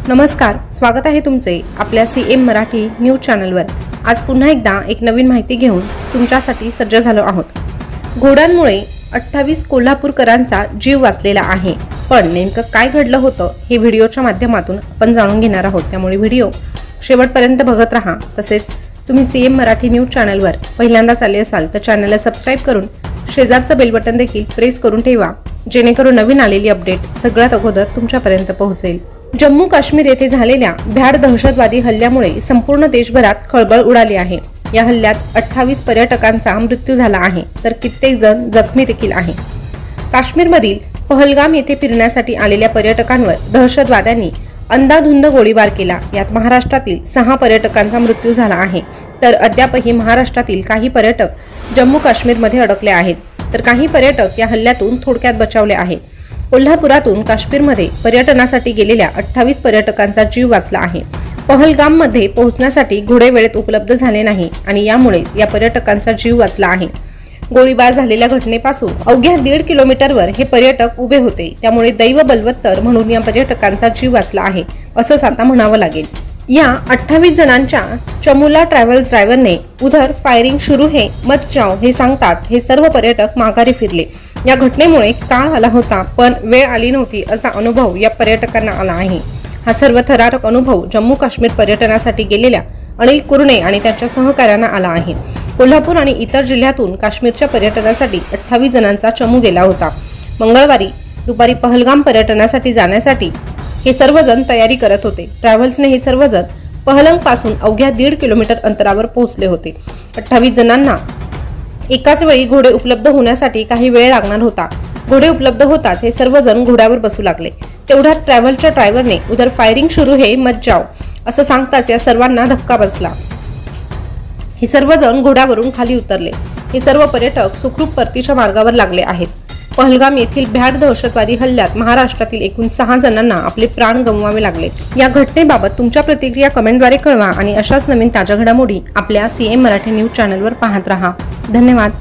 नमस्कार, स्वागत आहे तुमचे आपल्या सीएम मराठी न्यूज चॅनलवर। आज पुन्हा एकदा एक नवीन माहिती घेऊन तुमच्यासाठी सज्ज झालो आहोत। घोड्यांमुळे 28 कोल्हापूरकरांचा जीव वाचलेला आहे, पण नेमकं काय घडलं होतं हे व्हिडिओच्या माध्यमातून आपण जाणून घेणार आहोत। त्यामुळे व्हिडिओ शेवटपर्यंत बघत राहा। तसेच तुम्ही सीएम मराठी न्यूज चॅनलवर पहिल्यांदाच आले असाल तर चॅनलला सबस्क्राइब करून शेजारचं बेल बटन देखील प्रेस करून ठेवा, जेणेकरून नवीन आलेली अपडेट सगळ्यात अगोदर तुमच्यापर्यंत पोहोचेल। जम्मू काश्मीर येथे झालेल्या भ्याड दहशतवादी हल्ल्यामुळे संपूर्ण देशभरात खळबळ उडाली आहे। या हल्ल्यात 28 पर्यटकांचा मृत्यू झाला आहे, तर कित्येक जण जखमी देखील आहे। काश्मीरमधील पहलगाम येथे फिरण्यासाठी आलेल्या पर्यटकांवर दहशतवाद्यांनी अंधाधुंद गोळीबार केला। यात महाराष्ट्रातील 6 पर्यटकांचा मृत्यू झाला आहे, तर अद्यापही महाराष्ट्रातील काही पर्यटक जम्मू काश्मीरमध्ये अडकले आहेत, तर काही पर्यटक या हल्ल्यातून थोडक्यात बचावले आहेत। कोल्हापुरातून काश्मीरमध्ये पर्यटनासाठी गेलेल्या 28 पर्यटकांचा जीव वाचला आहे। पहलगाममध्ये पोहोचण्यासाठी घोडे वेळेत उपलब्ध झाले नाही आणि यामुळे या पर्यटकांचा जीव वाचला आहे। गोळीबार झालेल्या घटनेपासून अवघ्या 1.5 किलोमीटरवर हे पर्यटक उभे होते, त्यामुळे दैव बलवत्तर म्हणून या पर्यटकांचा जीव वाचला आहे असंच आता म्हणावं लागेल। या 28 जणांच्या चमुला ट्रॅव्हल्स ड्रायव्हरने उधर फायरिंग शुरू है मत जाओ हे सांगताच हे सर्व पर्यटक माघारी फिरले। या घटनेमुळे काळ आला होता, पण वेळ आली नव्हती असा अनुभव या पर्यटकांना आला आहे। हा सर्व थरारक अनुभव जम्मू काश्मीर पर्यटनासाठी गेलेल्या अनिल कुरणे आणि त्यांच्या सहकाऱ्यांना आला आहे। कोल्हापूर आणि इतर जिल्ह्यातून काश्मीरच्या पर्यटनासाठी 28 जणांचा चमू गेला होता। मंगळवारी दुपारी पहलगाम पर्यटनासाठी जाण्यासाठी हे सर्वजण तयारी करत होते। ट्रॅव्हल्सने हे सर्वजण पहलगाम पासून अवघ्या 1.5 किलोमीटर अंतरावर पोहोचले होते। 28 जणांना एकाच वेळी घोडे उपलब्ध होण्यासाठी काही वेळ लागणार होता। घोडे उपलब्ध होताच हे सर्वजण घोड्यावर बसू लागले। तेवढ्यात ट्रॅव्हलच्या ड्रायव्हरने उधर फायरिंग शुरू है मत जाओ असं सांगताच या सर्वांना धक्का बसला। हे सर्वजण घोड्यावरून खाली उतरले। हे सर्व पर्यटक सुखरूप परतीच्या मार्गावर लागले आहेत। पहलगाम येथील भ्याड दहशतवादी हल्ल्यात महाराष्ट्रातील एकूण 6 जणांना आपले प्राण गमवावे लागले। या घटनेबाबत तुमच्या प्रतिक्रिया कमेंटद्वारे कळवा आणि अशाच नवीन ताज्या घडामोडी आपल्या सीएम मराठी न्यूज चॅनलवर पाहत रहा। धन्यवाद।